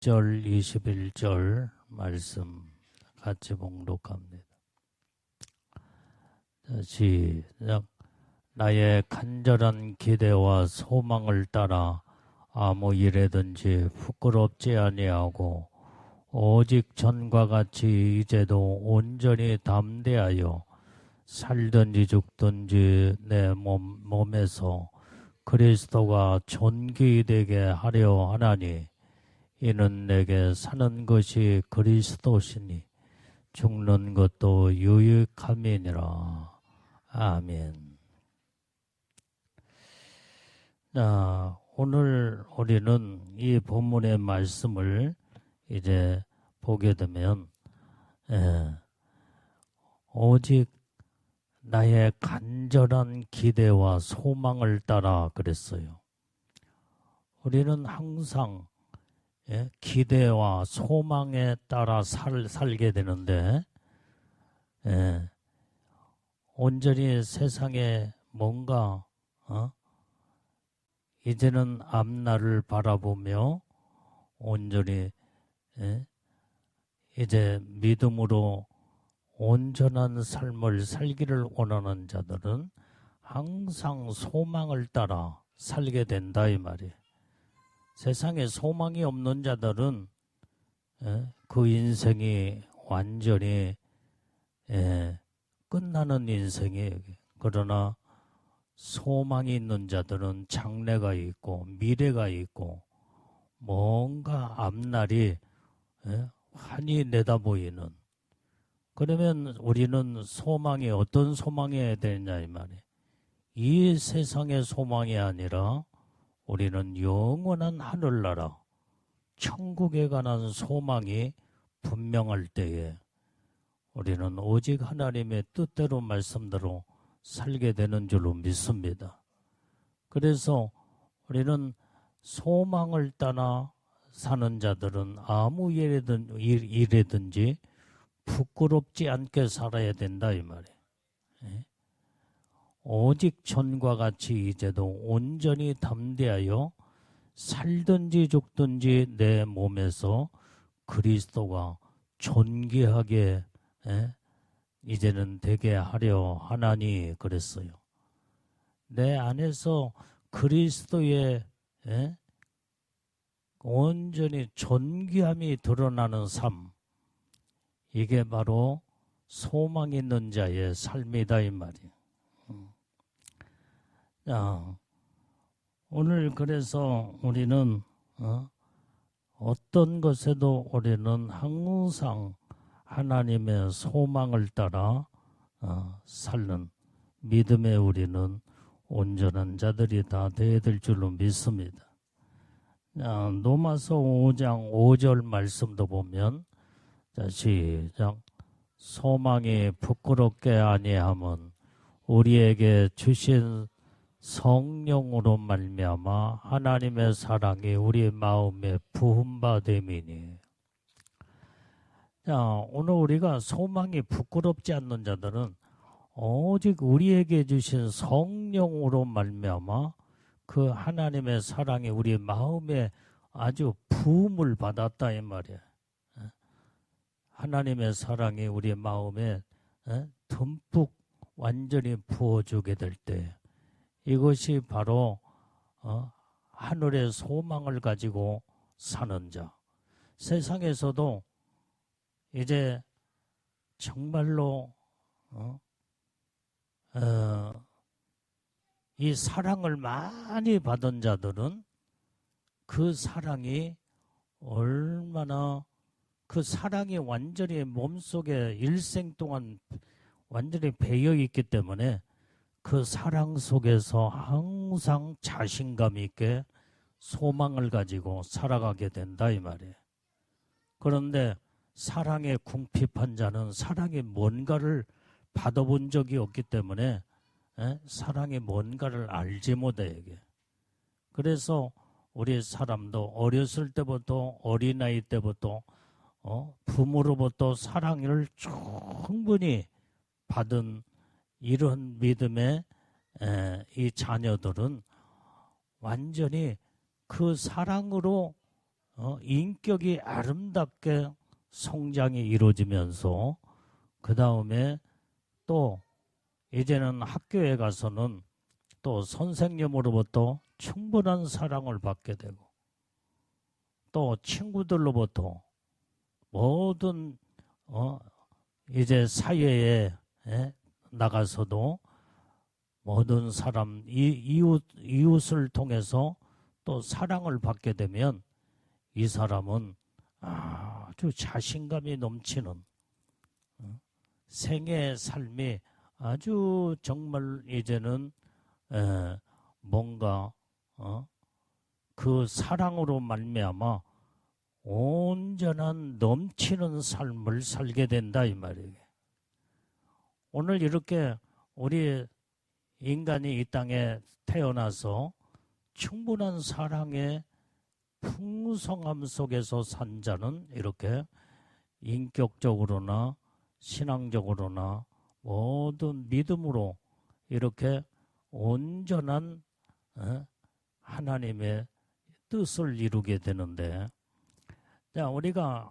절 21절 말씀 같이 봉독합니다. 시작. 나의 간절한 기대와 소망을 따라 아무 일에든지 부끄럽지 아니하고 오직 전과 같이 이제도 온전히 담대하여 살든지 죽든지 내 몸에서 그리스도가 존귀되게 하려 하나니 이는 내게 사는 것이 그리스도시니 죽는 것도 유익함이니라. 아멘. 자, 오늘 우리는 이 본문의 말씀을 이제 보게 되면 오직 나의 간절한 기대와 소망을 따라 그랬어요. 우리는 항상 기대와 소망에 따라 살게 되는데 온전히 세상에 뭔가 이제는 앞날을 바라보며 온전히 이제 믿음으로 온전한 삶을 살기를 원하는 자들은 항상 소망을 따라 살게 된다 이 말이에요. 세상에 소망이 없는 자들은 그 인생이 완전히 끝나는 인생이에요. 그러나 소망이 있는 자들은 장래가 있고 미래가 있고 뭔가 앞날이 환히 내다보이는, 그러면 우리는 소망이 어떤 소망이어야 되느냐 이 말이에요. 이 세상의 소망이 아니라 우리는 영원한 하늘나라 천국에 관한 소망이 분명할 때에 우리는 오직 하나님의 뜻대로 말씀대로 살게 되는 줄로 믿습니다. 그래서 우리는 소망을 따라 사는 자들은 아무 일이든지 부끄럽지 않게 살아야 된다 이 말이에요. 오직 전과 같이 이제도 온전히 담대하여 살든지 죽든지 내 몸에서 그리스도가 존귀하게 이제는 되게 하려 하나니 그랬어요. 내 안에서 그리스도의 온전히 존귀함이 드러나는 삶, 이게 바로 소망 있는 자의 삶이다 이 말이에요. 자, 오늘 그래서 우리는 어떤 것에도 우리는 항상 하나님의 소망을 따라 살는 믿음의 우리는 온전한 자들이 다 되어야 될 줄로 믿습니다. 로마서 5장 5절 말씀도 보면, 자, 시작. 소망이 부끄럽게 아니함은 우리에게 주신 성령으로 말미암아 하나님의 사랑이 우리 마음에 부음받음이니. 자, 오늘 우리가 소망이 부끄럽지 않는 자들은 오직 우리에게 주신 성령으로 말미암아 그 하나님의 사랑이 우리 마음에 아주 부음을 받았다 이 말이에요. 하나님의 사랑이 우리 마음에 듬뿍 완전히 부어주게 될 때, 이것이 바로 하늘의 소망을 가지고 사는 자. 세상에서도 이제 정말로 이 사랑을 많이 받은 자들은 그 사랑이 얼마나, 그 사랑이 완전히 몸속에 일생 동안 완전히 배어 있기 때문에 그 사랑 속에서 항상 자신감 있게 소망을 가지고 살아가게 된다 이 말이에요. 그런데 사랑에 궁핍한 자는 사랑이 뭔가를 받아본 적이 없기 때문에 사랑이 뭔가를 알지 못해 이게. 그래서 우리 사람도 어렸을 때부터 어린아이 때부터 부모로부터 사랑을 충분히 받은 이런 믿음의 이 자녀들은 완전히 그 사랑으로 인격이 아름답게 성장이 이루어지면서 그 다음에 또 이제는 학교에 가서는 또 선생님으로부터 충분한 사랑을 받게 되고 또 친구들로부터 모든 이제 사회에 나가서도 모든 사람 이웃을 통해서 또 사랑을 받게 되면 이 사람은 아주 자신감이 넘치는 생애의 삶이 아주 정말 이제는 뭔가 그 사랑으로 말미암아 온전한 넘치는 삶을 살게 된다 이 말이에요. 오늘 이렇게 우리 인간이 이 땅에 태어나서 충분한 사랑의 풍성함 속에서 산 자는 이렇게 인격적으로나 신앙적으로나 모든 믿음으로 이렇게 온전한 하나님의 뜻을 이루게 되는데, 자, 우리가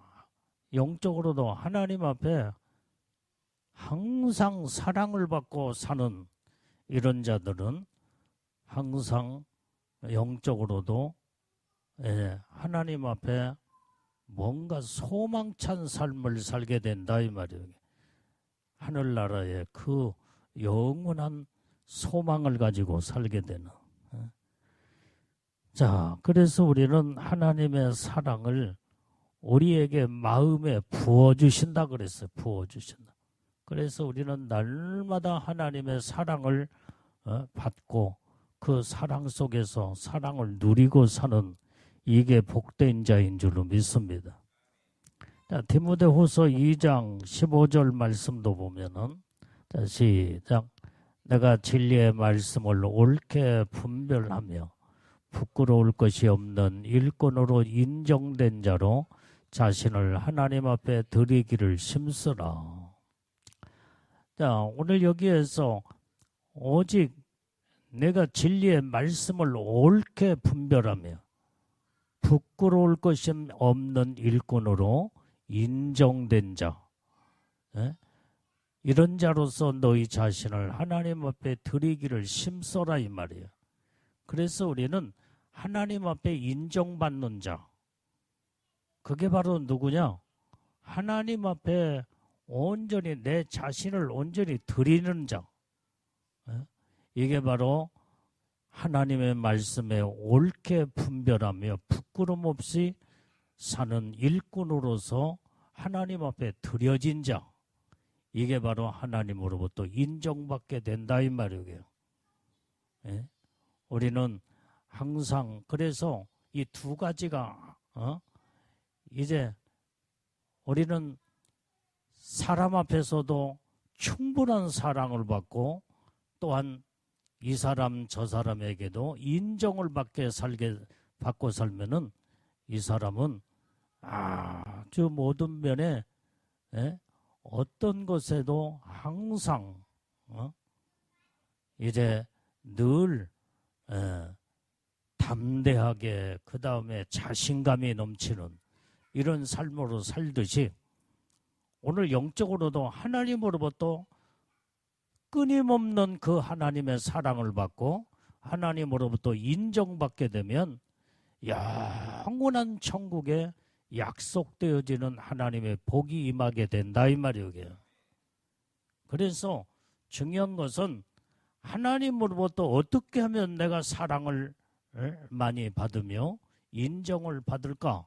영적으로도 하나님 앞에 항상 사랑을 받고 사는 이런 자들은 항상 영적으로도 하나님 앞에 뭔가 소망찬 삶을 살게 된다 이 말이에요. 하늘나라의 그 영원한 소망을 가지고 살게 되는. 자, 그래서 우리는 하나님의 사랑을 우리에게 마음에 부어주신다 그랬어요. 부어주신다. 그래서 우리는 날마다 하나님의 사랑을 받고 그 사랑 속에서 사랑을 누리고 사는 이게 복된 자인 줄로 믿습니다. 자, 디모데후서 2장 15절 말씀도 보면은, 자, 시작. 내가 진리의 말씀을 옳게 분별하며 부끄러울 것이 없는 일꾼으로 인정된 자로 자신을 하나님 앞에 드리기를 힘쓰라. 자, 오늘 여기에서 오직 내가 진리의 말씀을 옳게 분별하며 부끄러울 것이 없는 일꾼으로 인정된 자, 이런 자로서 너희 자신을 하나님 앞에 드리기를 힘써라 이 말이에요. 그래서 우리는 하나님 앞에 인정받는 자, 그게 바로 누구냐? 하나님 앞에 온전히 내 자신을 온전히 드리는 자, 이게 바로 하나님의 말씀에 옳게 분별하며 부끄럼 없이 사는 일꾼으로서 하나님 앞에 드려진 자, 이게 바로 하나님으로부터 인정받게 된다 이 말이에요. 우리는 항상 그래서 이 두 가지가 이제 우리는 사람 앞에서도 충분한 사랑을 받고 또한 이 사람 저 사람에게도 인정을 받고 살면은 이 사람은 아주 모든 면에 어떤 것에도 항상 이제 늘 담대하게 그 다음에 자신감이 넘치는 이런 삶으로 살듯이 오늘 영적으로도 하나님으로부터 끊임없는 그 하나님의 사랑을 받고 하나님으로부터 인정받게 되면 영원한 천국에 약속되어지는 하나님의 복이 임하게 된다 이 말이에요. 그래서 중요한 것은 하나님으로부터 어떻게 하면 내가 사랑을 많이 받으며 인정을 받을까?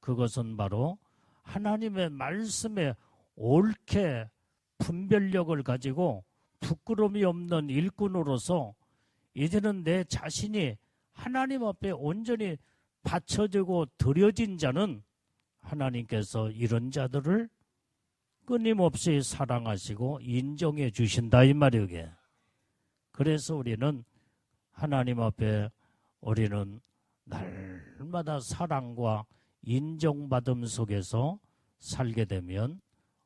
그것은 바로 하나님의 말씀에 옳게 분별력을 가지고 부끄러움이 없는 일꾼으로서 이제는 내 자신이 하나님 앞에 온전히 바쳐지고 드려진 자는 하나님께서 이런 자들을 끊임없이 사랑하시고 인정해 주신다 이 말이에요. 그래서 우리는 하나님 앞에 우리는 날마다 사랑과 인정받음 속에서 살게 되면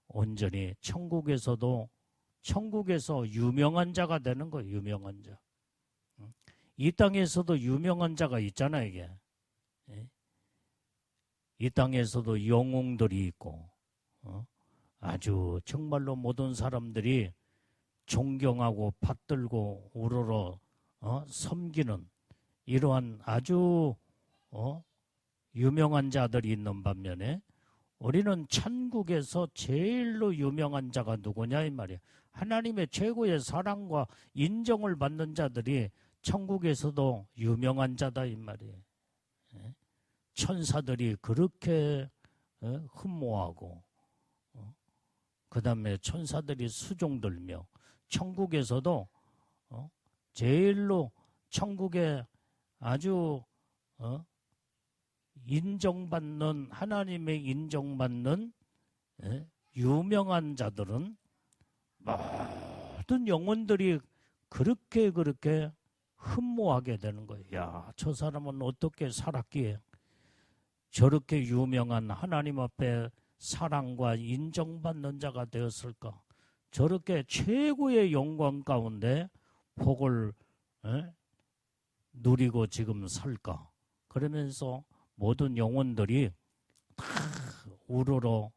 온전히 천국에서 유명한 자가 되는 거예요. 유명한 자. 이 땅에서도 유명한 자가 있잖아요. 이게 이 땅에서도 영웅들이 있고 아주 정말로 모든 사람들이 존경하고 받들고 우러러 섬기는 이러한 아주 유명한 자들이 있는 반면에 우리는 천국에서 제일로 유명한 자가 누구냐 이 말이야. 하나님의 최고의 사랑과 인정을 받는 자들이 천국에서도 유명한 자다 이 말이에요. 천사들이 그렇게 흠모하고 그 다음에 천사들이 수종들며 천국에서도 제일로 천국에 아주 인정받는 하나님의 인정받는 유명한 자들은 모든 영혼들이 그렇게 흠모하게 되는 거예요. 야, 저 사람은 어떻게 살았기에 저렇게 유명한 하나님 앞에 사랑과 인정받는 자가 되었을까? 저렇게 최고의 영광 가운데 복을 누리고 지금 살까? 그러면서 모든 영혼들이 다 우러러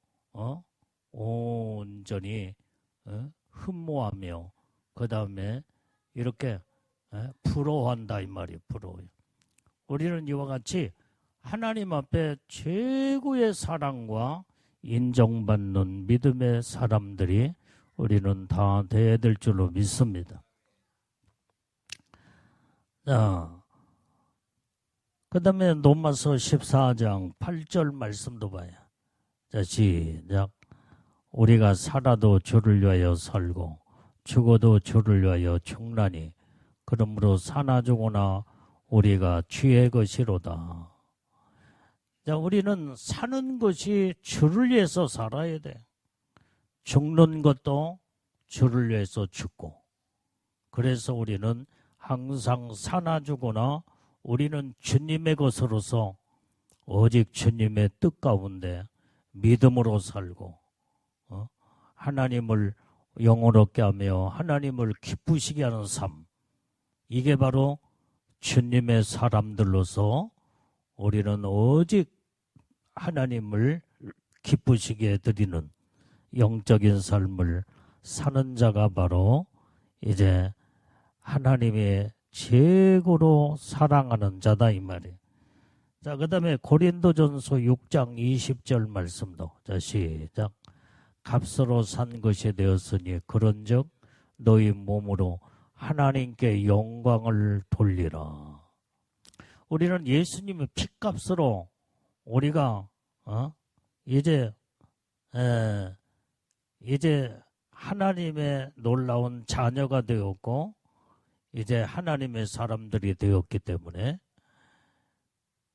온전히 흠모하며 그 다음에 이렇게 부러워한다 이 말이에요. 부러워요. 우리는 이와 같이 하나님 앞에 최고의 사랑과 인정받는 믿음의 사람들이 우리는 다 돼야 될 줄로 믿습니다. 자, 그 다음에 로마서 14장 8절 말씀도 봐요. 자, 시작. 우리가 살아도 주를 위하여 살고 죽어도 주를 위하여 죽나니 그러므로 사나 죽으나 우리가 주의 것이로다. 자, 우리는 사는 것이 주를 위해서 살아야 돼. 죽는 것도 주를 위해서 죽고. 그래서 우리는 항상 사나 죽으나 우리는 주님의 것으로서 오직 주님의 뜻 가운데 믿음으로 살고 하나님을 영원롭게 하며 하나님을 기쁘시게 하는 삶. 이게 바로 주님의 사람들로서 우리는 오직 하나님을 기쁘시게 드리는 영적인 삶을 사는 자가 바로 이제 하나님의 최고로 사랑하는 자다 이 말이에요. 자, 그 다음에 고린도전서 6장 20절 말씀도 자, 시작. 값으로 산 것이 되었으니 그런즉 너희 몸으로 하나님께 영광을 돌리라. 우리는 예수님의 피값으로 우리가 이제 하나님의 놀라운 자녀가 되었고 이제 하나님의 사람들이 되었기 때문에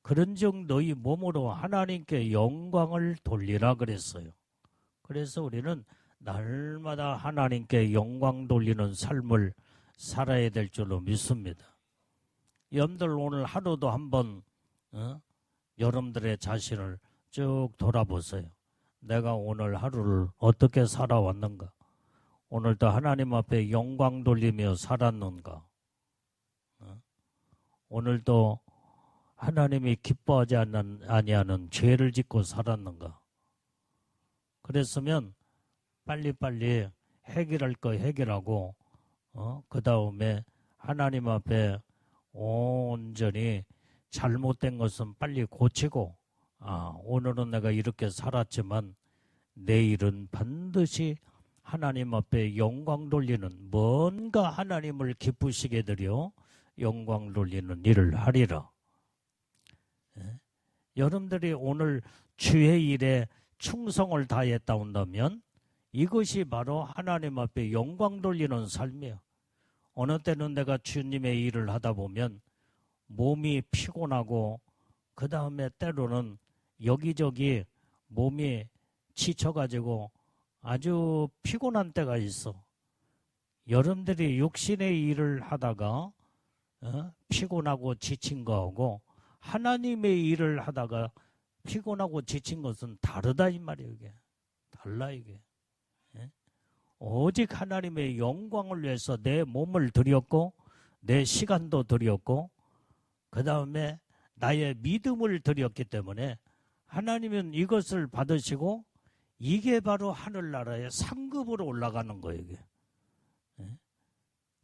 그런즉 너희 몸으로 하나님께 영광을 돌리라 그랬어요. 그래서 우리는 날마다 하나님께 영광 돌리는 삶을 살아야 될 줄로 믿습니다. 여러분들 오늘 하루도 한번 여러분들의 자신을 쭉 돌아보세요. 내가 오늘 하루를 어떻게 살아왔는가? 오늘도 하나님 앞에 영광 돌리며 살았는가? 오늘도 하나님이 기뻐하지 아니하는 죄를 짓고 살았는가? 그랬으면 빨리빨리 해결할 거 해결하고 그 다음에 하나님 앞에 온전히 잘못된 것은 빨리 고치고 오늘은 내가 이렇게 살았지만 내일은 반드시 하나님 앞에 영광 돌리는 뭔가 하나님을 기쁘시게 드려 영광 돌리는 일을 하리라. 여러분들이 오늘 주의 일에 충성을 다했다 온다면 이것이 바로 하나님 앞에 영광 돌리는 삶이에요. 어느 때는 내가 주님의 일을 하다 보면 몸이 피곤하고 그 다음에 때로는 여기저기 몸이 지쳐가지고 아주 피곤한 때가 있어. 여러분들이 육신의 일을 하다가 피곤하고 지친 거하고 하나님의 일을 하다가 피곤하고 지친 것은 다르다 이 말이에요. 이게 달라 이게. 오직 하나님의 영광을 위해서 내 몸을 드렸고 내 시간도 드렸고 그 다음에 나의 믿음을 드렸기 때문에 하나님은 이것을 받으시고 이게 바로 하늘나라의 상급으로 올라가는 거예요. 이게.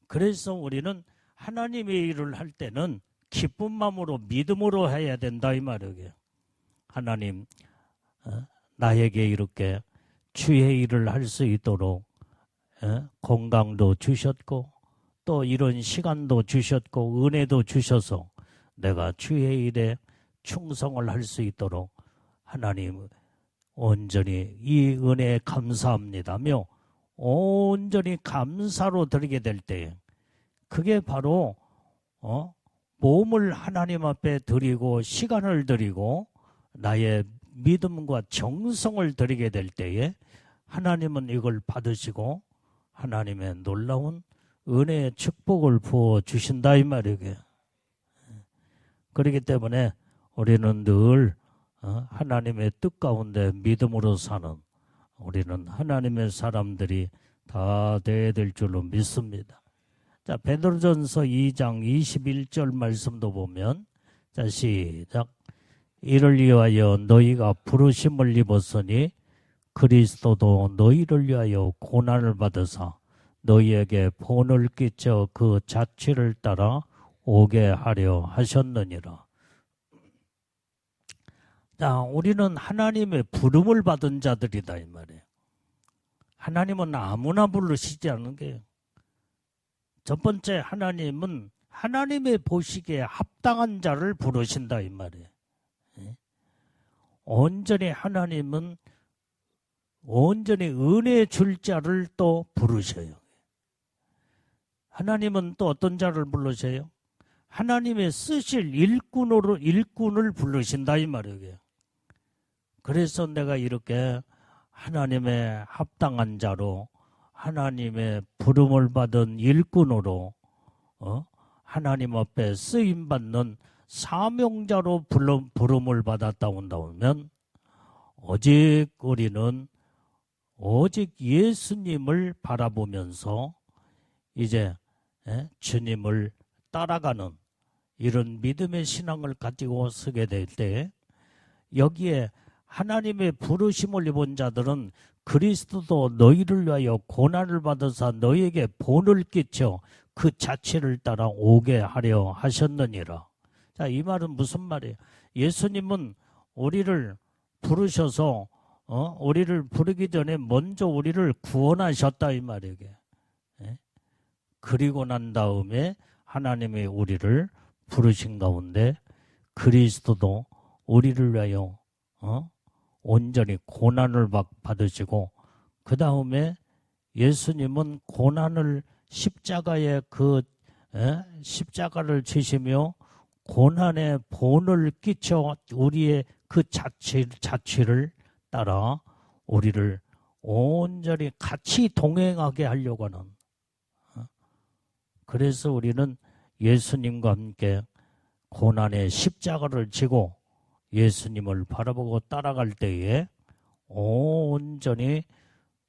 그래서 우리는 하나님의 일을 할 때는 기쁜 마음으로 믿음으로 해야 된다 이 말이에요. 하나님 나에게 이렇게 주의 일을 할 수 있도록 건강도 주셨고 또 이런 시간도 주셨고 은혜도 주셔서 내가 주의 일에 충성을 할 수 있도록 하나님 온전히 이 은혜에 감사합니다며 온전히 감사로 드리게 될 때에 그게 바로 몸을 하나님 앞에 드리고 시간을 드리고 나의 믿음과 정성을 드리게 될 때에 하나님은 이걸 받으시고 하나님의 놀라운 은혜의 축복을 부어주신다 이 말이에요. 그렇기 때문에 우리는 늘 하나님의 뜻 가운데 믿음으로 사는 우리는 하나님의 사람들이 다 돼야 될 줄로 믿습니다. 자, 베드로전서 2장 21절 말씀도 보면 자, 시작. 이를 위하여 너희가 부르심을 입었으니 그리스도도 너희를 위하여 고난을 받으사 너희에게 본을 끼쳐 그 자취를 따라 오게 하려 하셨느니라. 자, 우리는 하나님의 부름을 받은 자들이다 이 말이에요. 하나님은 아무나 부르시지 않는 게요. 첫 번째 하나님은 하나님의 보시기에 합당한 자를 부르신다 이 말이에요. 온전히 하나님은 온전히 은혜 줄 자를 또 부르셔요. 하나님은 또 어떤 자를 부르셔요? 하나님의 쓰실 일꾼을 부르신다 이 말이에요. 그래서 내가 이렇게 하나님의 합당한 자로 하나님의 부름을 받은 일꾼으로 하나님 앞에 쓰임받는 사명자로 부름을 받았다 온다면 오직 우리는 오직 예수님을 바라보면서 이제 주님을 따라가는 이런 믿음의 신앙을 가지고 서게 될 때 여기에 하나님의 부르심을 입은 자들은 그리스도도 너희를 위하여 고난을 받으사 너희에게 본을 끼쳐 그 자취를 따라 오게 하려 하셨느니라. 자, 이 말은 무슨 말이에요? 예수님은 우리를 부르셔서 우리를 부르기 전에 먼저 우리를 구원하셨다 이 말이에요. 그리고 난 다음에 하나님이 우리를 부르신 가운데 그리스도도 우리를 위하여 온전히 고난을 받으시고 그 다음에 예수님은 고난을 십자가에 십자가를 지시며 고난의 본을 끼쳐 우리의 그 자취를 따라 우리를 온전히 같이 동행하게 하려고 하는 그래서 우리는 예수님과 함께 고난의 십자가를 지고 예수님을 바라보고 따라갈 때에 온전히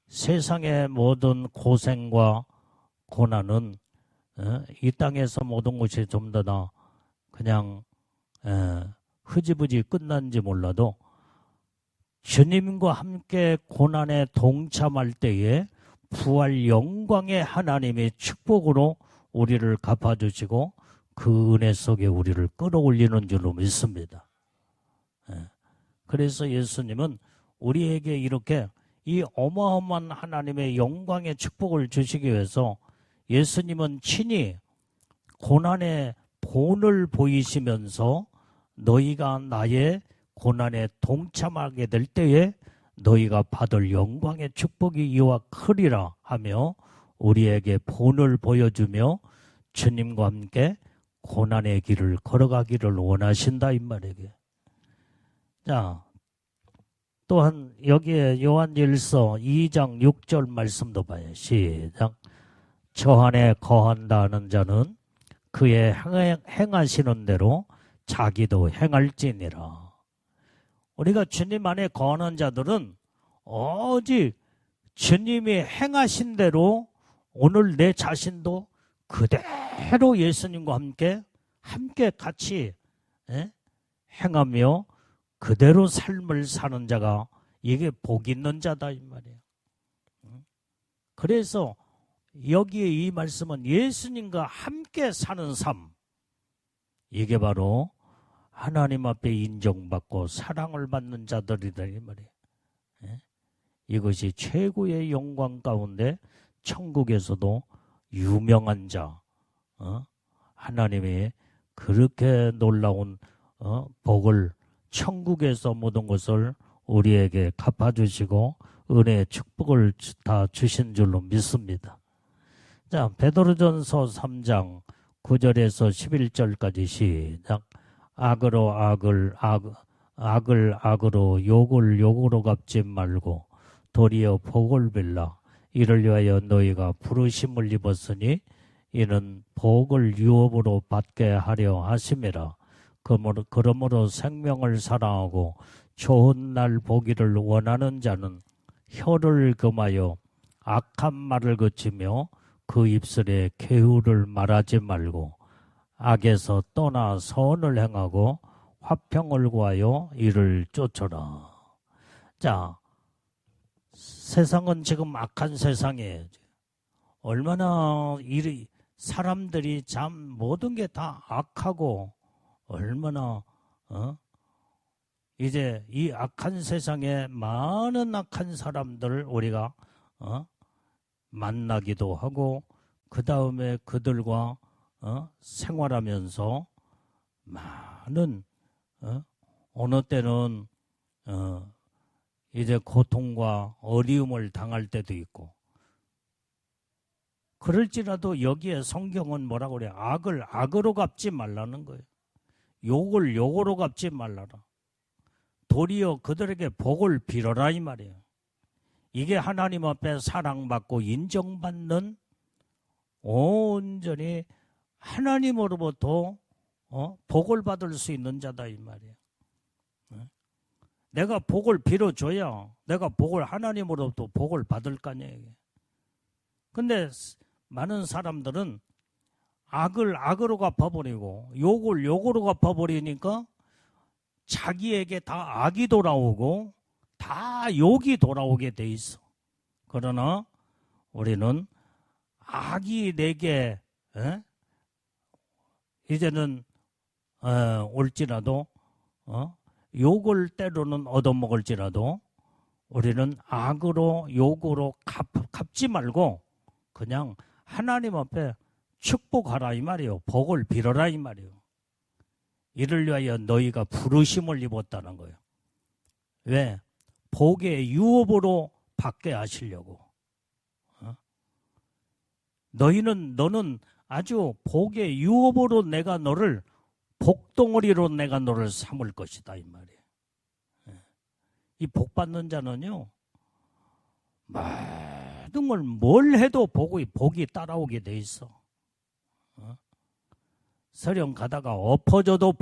세상의 모든 고생과 고난은 이 땅에서 모든 것이 좀 더 그냥 흐지부지 끝난지 몰라도 주님과 함께 고난에 동참할 때에 부활 영광의 하나님의 축복으로 우리를 갚아주시고 그 은혜 속에 우리를 끌어올리는 줄로 믿습니다. 그래서 예수님은 우리에게 이렇게 이 어마어마한 하나님의 영광의 축복을 주시기 위해서 예수님은 친히 고난의 본을 보이시면서 너희가 나의 고난에 동참하게 될 때에 너희가 받을 영광의 축복이 이와 크리라 하며 우리에게 본을 보여주며 주님과 함께 고난의 길을 걸어가기를 원하신다 이 말이에요. 자, 또한 여기에 요한일서 2장 6절 말씀도 봐요. 시작. 저 안에 거한다 하는 자는 그의 행하시는 대로 자기도 행할지니라. 우리가 주님 안에 거하는 자들은 오직 주님이 행하신 대로 오늘 내 자신도 그대로 예수님과 함께 같이 행하며 그대로 삶을 사는 자가 이게 복 있는 자다 이 말이에요. 그래서 여기에 이 말씀은 예수님과 함께 사는 삶, 이게 바로 하나님 앞에 인정받고 사랑을 받는 자들이다 이 말이에요. 이것이 최고의 영광 가운데 천국에서도 유명한 자, 하나님이 그렇게 놀라운 복을 천국에서 모든 것을 우리에게 갚아주시고 은혜의 축복을 다 주신 줄로 믿습니다. 자, 베드로전서 3장 9절에서 11절까지 시작. 악으로 악을 악으로 욕을 욕으로 갚지 말고 도리어 복을 빌라. 이를 위하여 너희가 부르심을 입었으니 이는 복을 유업으로 받게 하려 하심이라. 그러므로 생명을 사랑하고 좋은 날 보기를 원하는 자는 혀를 금하여 악한 말을 그치며 그 입술에 계우를 말하지 말고 악에서 떠나 선을 행하고 화평을 구하여 이를 쫓아라. 자, 세상은 지금 악한 세상이에요. 얼마나 사람들이 참 모든 게 다 악하고 얼마나 이제 이 악한 세상에 많은 악한 사람들을 우리가 만나기도 하고 그 다음에 그들과 생활하면서 많은 어느 때는 이제 고통과 어려움을 당할 때도 있고, 그럴지라도 여기에 성경은 뭐라고 그래? 악을 악으로 갚지 말라는 거예요. 욕을 욕으로 갚지 말라라. 도리어 그들에게 복을 빌어라 이 말이에요. 이게 하나님 앞에 사랑받고 인정받는 온전히 하나님으로부터 복을 받을 수 있는 자다 이 말이에요. 내가 복을 빌어줘야 내가 복을 하나님으로부터 복을 받을 거 아니에요. 근데 많은 사람들은 악을 악으로 갚아버리고 욕을 욕으로 갚아버리니까 자기에게 다 악이 돌아오고 다 욕이 돌아오게 돼 있어. 그러나 우리는 악이 내게 이제는 올지라도 욕을 때로는 얻어먹을지라도 우리는 악으로 욕으로 갚지 말고 그냥 하나님 앞에 축복하라 이 말이에요. 복을 빌어라 이 말이에요. 이를 위하여 너희가 부르심을 입었다는 거예요. 왜? 복의 유업으로 받게 하시려고. 너는 아주 복의 유업으로 내가 너를 복덩어리로 내가 너를 삼을 것이다 이 말이에요. 이 복 받는 자는요, 모든 걸 뭘 해도 복이 따라오게 돼 있어. 서령 가다가 엎어져도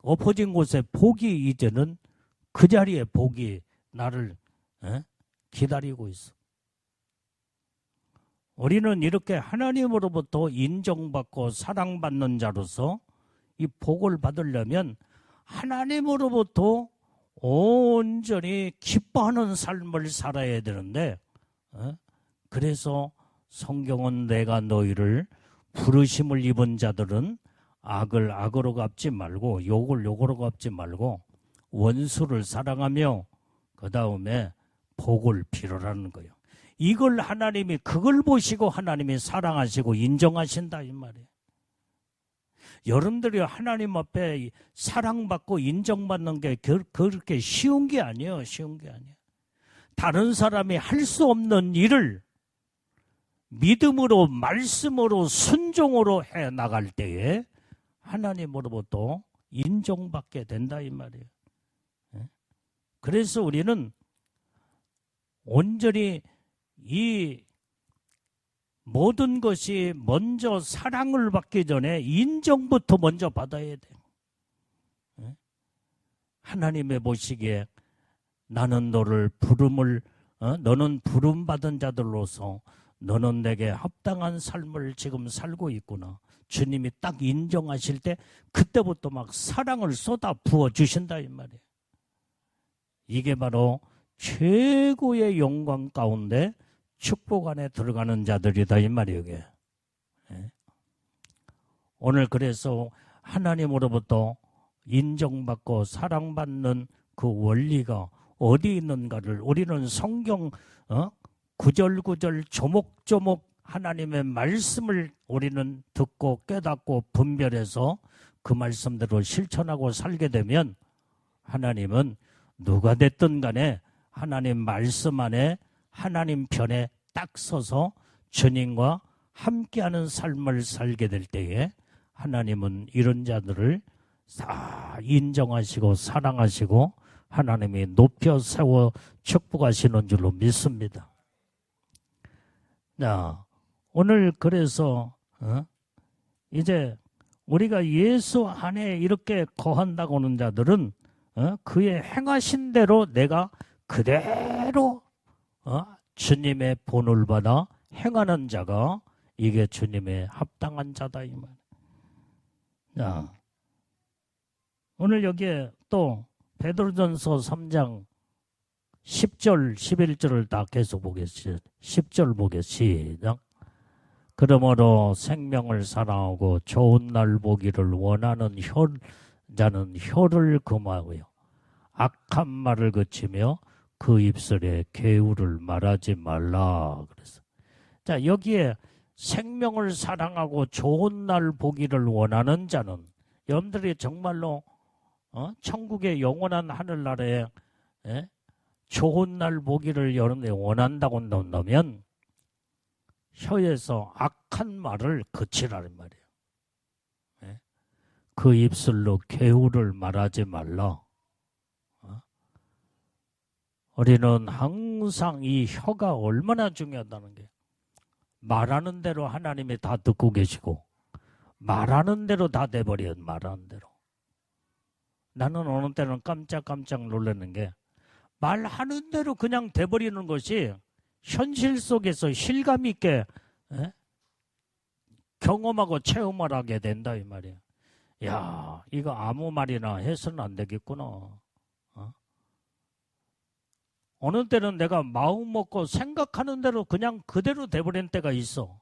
엎어진 곳에 복이 이제는 그 자리에 복이 나를 기다리고 있어. 우리는 이렇게 하나님으로부터 인정받고 사랑받는 자로서 이 복을 받으려면 하나님으로부터 온전히 기뻐하는 삶을 살아야 되는데, 그래서 성경은 내가 너희를 부르심을 입은 자들은 악을 악으로 갚지 말고 욕을 욕으로 갚지 말고 원수를 사랑하며 그 다음에 복을 빌어라는 거예요. 이걸 하나님이 그걸 보시고 하나님이 사랑하시고 인정하신다 이 말이에요. 여러분들이 하나님 앞에 사랑받고 인정받는 게 그렇게 쉬운 게 아니에요. 쉬운 게 아니에요. 다른 사람이 할 수 없는 일을 믿음으로 말씀으로 순종으로 해 나갈 때에 하나님으로부터 인정받게 된다 이 말이에요. 그래서 우리는 온전히 이 모든 것이 먼저 사랑을 받기 전에 인정부터 먼저 받아야 돼. 하나님의 보시기에 나는 너를 너는 부름받은 자들로서 너는 내게 합당한 삶을 지금 살고 있구나. 주님이 딱 인정하실 때 그때부터 막 사랑을 쏟아 부어주신다 이 말이에요. 이게 바로 최고의 영광 가운데 축복 안에 들어가는 자들이다 이 말이에요. 이게. 오늘 그래서 하나님으로부터 인정받고 사랑받는 그 원리가 어디 있는가를 우리는 성경 구절구절 조목조목 하나님의 말씀을 우리는 듣고 깨닫고 분별해서 그 말씀대로 실천하고 살게 되면 하나님은 누가 됐든 간에 하나님 말씀 안에 하나님 편에 딱 서서 주님과 함께하는 삶을 살게 될 때에 하나님은 이런 자들을 다 인정하시고 사랑하시고 하나님이 높여 세워 축복하시는 줄로 믿습니다. 자, 오늘 그래서 이제 우리가 예수 안에 이렇게 거한다고 하는 자들은 그의 행하신 대로 내가 그대로 주님의 본을 받아 행하는 자가 이게 주님의 합당한 자다 이 말. 자, 오늘 여기에 또 베드로전서 3장 10절 11절을 다 계속 보겠습니다. 10절 보겠습니다. 그러므로 생명을 사랑하고 좋은 날 보기를 원하는 자는 혀를 금하고요. 악한 말을 그치며 그 입술에 계우를 말하지 말라. 그래서 자, 여기에 생명을 사랑하고 좋은 날 보기를 원하는 자는 여러분들이 정말로 천국의 영원한 하늘나라에 좋은 날 보기를 여러분들이 원한다고 한다면 혀에서 악한 말을 그치라는 말이에요. 그 입술로 계우를 말하지 말라. 우리는 항상 이 혀가 얼마나 중요하다는 게 말하는 대로 하나님이 다 듣고 계시고 말하는 대로 다 돼버려요. 말하는 대로. 나는 어느 때는 깜짝깜짝 놀라는 게 말하는 대로 그냥 돼버리는 것이 현실 속에서 실감 있게 경험하고 체험을 하게 된다 이 말이에요. 야, 이거 아무 말이나 해서는 안 되겠구나. 어느 때는 내가 마음 먹고 생각하는 대로 그냥 그대로 돼버린 때가 있어.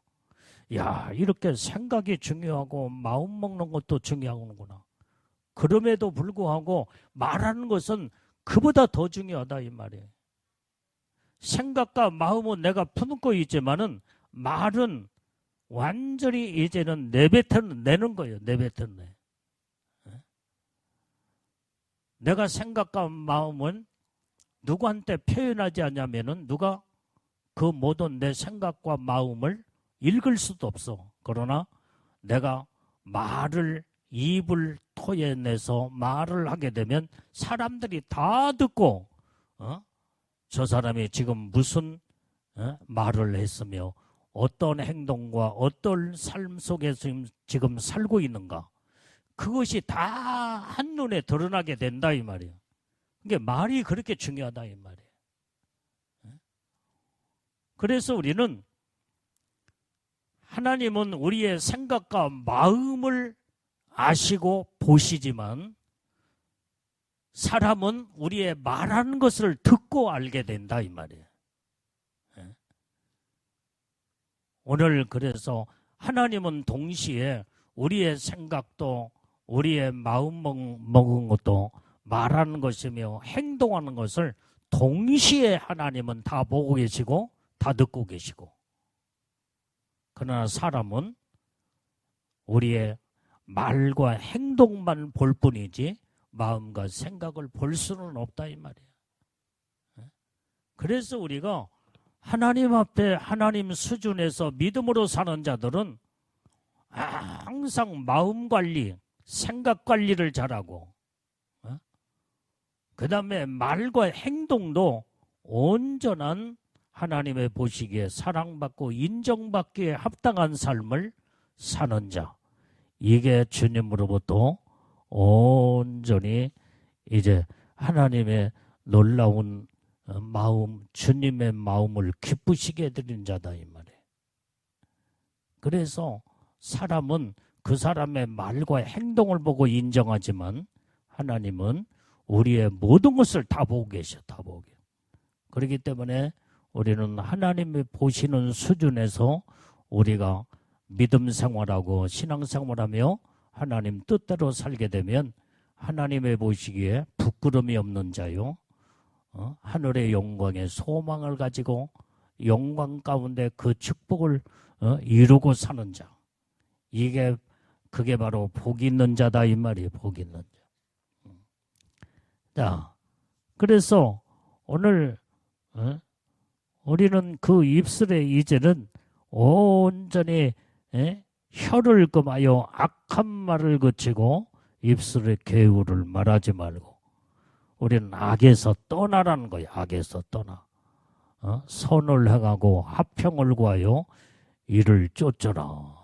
야, 이렇게 생각이 중요하고 마음 먹는 것도 중요하구나. 그럼에도 불구하고 말하는 것은 그보다 더 중요하다 이 말이에요. 생각과 마음은 내가 품고 있지만은 말은 완전히 이제는 내뱉어내는 거예요. 내뱉어내. 내가 생각과 마음은 누구한테 표현하지 않냐면은 누가 그 모든 내 생각과 마음을 읽을 수도 없어. 그러나 내가 말을 입을 토해내서 말을 하게 되면 사람들이 다 듣고 저 사람이 지금 무슨 말을 했으며 어떤 행동과 어떤 삶 속에서 지금 살고 있는가 그것이 다 한눈에 드러나게 된다 이 말이에요. 이게 말이 그렇게 중요하다 이 말이에요. 그래서 우리는 하나님은 우리의 생각과 마음을 아시고 보시지만 사람은 우리의 말하는 것을 듣고 알게 된다 이 말이에요. 오늘 그래서 하나님은 동시에 우리의 생각도 우리의 마음 먹은 것도 말하는 것이며 행동하는 것을 동시에 하나님은 다 보고 계시고 다 듣고 계시고 그러나 사람은 우리의 말과 행동만 볼 뿐이지 마음과 생각을 볼 수는 없다 이 말이에요. 그래서 우리가 하나님 앞에 하나님 수준에서 믿음으로 사는 자들은 항상 마음 관리, 생각 관리를 잘하고 그 다음에 말과 행동도 온전한 하나님의 보시기에 사랑받고 인정받기에 합당한 삶을 사는 자. 이게 주님으로부터 온전히 이제 하나님의 놀라운 마음, 주님의 마음을 기쁘시게 해드린 자다 이 말이에요. 그래서 사람은 그 사람의 말과 행동을 보고 인정하지만 하나님은 우리의 모든 것을 다 보고 계셔. 다 보고 계셔. 그렇기 때문에 우리는 하나님이 보시는 수준에서 우리가 믿음 생활하고 신앙 생활하며 하나님 뜻대로 살게 되면 하나님의 보시기에 부끄러움이 없는 자요. 하늘의 영광에 소망을 가지고 영광 가운데 그 축복을 이루고 사는 자. 그게 바로 복 있는 자다 이 말이에요. 복 있는 자. 자, 그래서 오늘 우리는 그 입술에 이제는 온전히 혀를 금하여 악한 말을 그치고 입술에 개우를 말하지 말고 우리는 악에서 떠나라는 거야. 악에서 떠나. 선을 행하고 화평을 구하여 이를 쫓으라.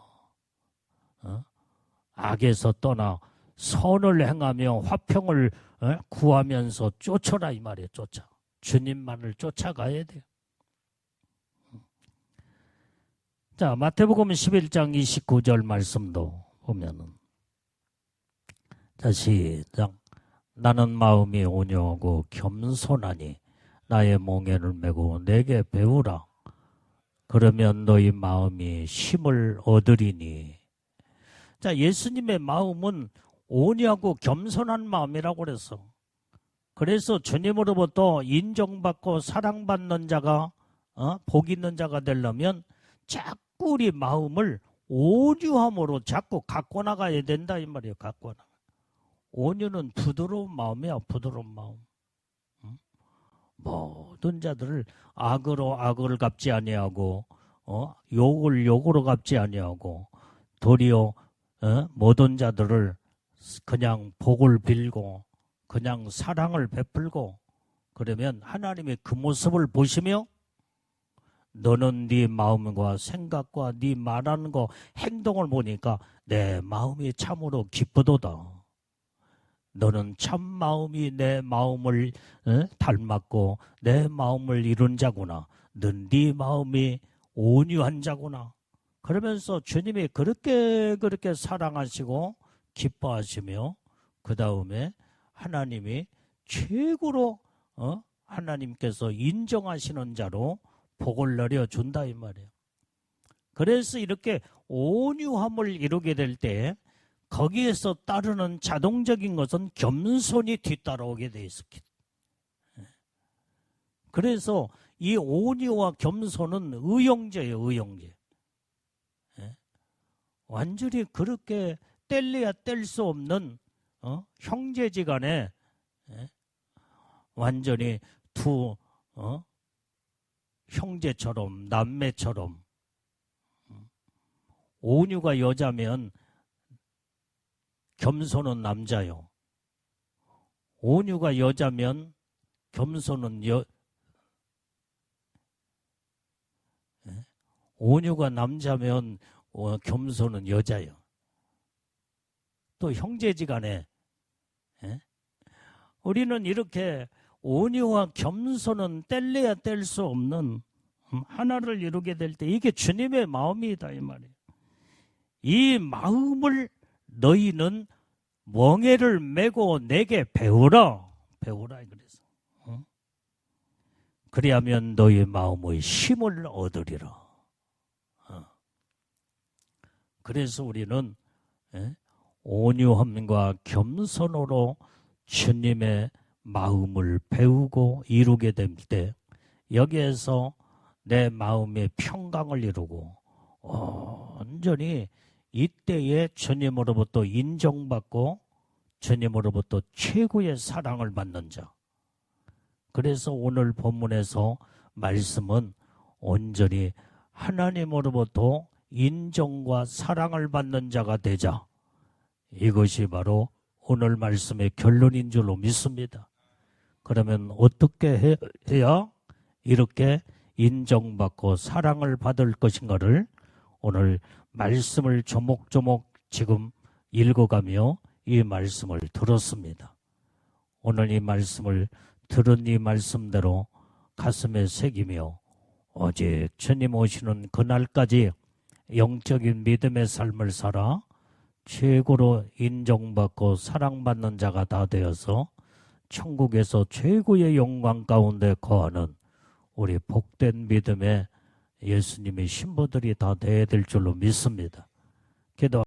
악에서 떠나 선을 행하며 화평을 구하면서 쫓아라 이 말이에요. 쫓아. 주님만을 쫓아가야 돼요. 자, 마태복음 11장 29절 말씀도 보면은 자, 시작. 나는 마음이 온유하고 겸손하니 나의 몽에를 메고 내게 배우라. 그러면 너희 마음이 힘을 얻으리니. 자, 예수님의 마음은 온유하고 겸손한 마음이라고 그랬어. 그래서 주님으로부터 인정받고 사랑받는 자가 복 있는 자가 되려면 자꾸 우리 마음을 온유함으로 자꾸 갖고 나가야 된다 이 말이에요. 갖고 나가. 온유는 부드러운 마음이야. 부드러운 마음. 모든 자들을 악으로 악을 갚지 아니하고 욕을 욕으로 갚지 아니하고 도리어 모든 자들을 그냥 복을 빌고 그냥 사랑을 베풀고 그러면 하나님이 그 모습을 보시며 너는 네 마음과 생각과 네 말하는 거 행동을 보니까 내 마음이 참으로 기쁘도다. 너는 참 마음이 내 마음을 닮았고 내 마음을 이룬 자구나. 넌 네 마음이 온유한 자구나. 그러면서 주님이 그렇게 사랑하시고 기뻐하시며 그 다음에 하나님이 최고로 하나님께서 인정하시는 자로 복을 내려준다 이 말이에요. 그래서 이렇게 온유함을 이루게 될 때 거기에서 따르는 자동적인 것은 겸손이 뒤따라오게 돼 있습니다. 그래서 이 온유와 겸손은 의형제예요. 의형제. 완전히 그렇게 뗄래야 뗄 수 없는 형제지간에 완전히 두 형제처럼 남매처럼 온유가 여자면 겸손은 남자요. 온유가 여자면 겸손은 온유가 남자면 겸손은 여자요. 또 형제지간에 우리는 이렇게 온유와 겸손은 뗄래야 뗄 수 없는 하나를 이루게 될 때 이게 주님의 마음이다 이 말이에요. 이 마음을 너희는 멍에를 메고 내게 배우라 그래서 그리하면 너희 마음의 힘을 얻으리라. 그래서 우리는 온유함과 겸손으로 주님의 마음을 배우고 이루게 될 때 여기에서 내 마음의 평강을 이루고 온전히 이때에 주님으로부터 인정받고 주님으로부터 최고의 사랑을 받는 자. 그래서 오늘 본문에서 말씀은 온전히 하나님으로부터 인정과 사랑을 받는 자가 되자. 이것이 바로 오늘 말씀의 결론인 줄로 믿습니다. 그러면 어떻게 해야 이렇게 인정받고 사랑을 받을 것인가를 오늘 말씀을 조목조목 지금 읽어가며 이 말씀을 들었습니다. 오늘 이 말씀을 들은 이 말씀대로 가슴에 새기며 오직 주님 오시는 그날까지 영적인 믿음의 삶을 살아 최고로 인정받고 사랑받는 자가 다 되어서 천국에서 최고의 영광 가운데 거하는 우리 복된 믿음의 예수님의 신부들이 다 돼야 될 줄로 믿습니다. 기도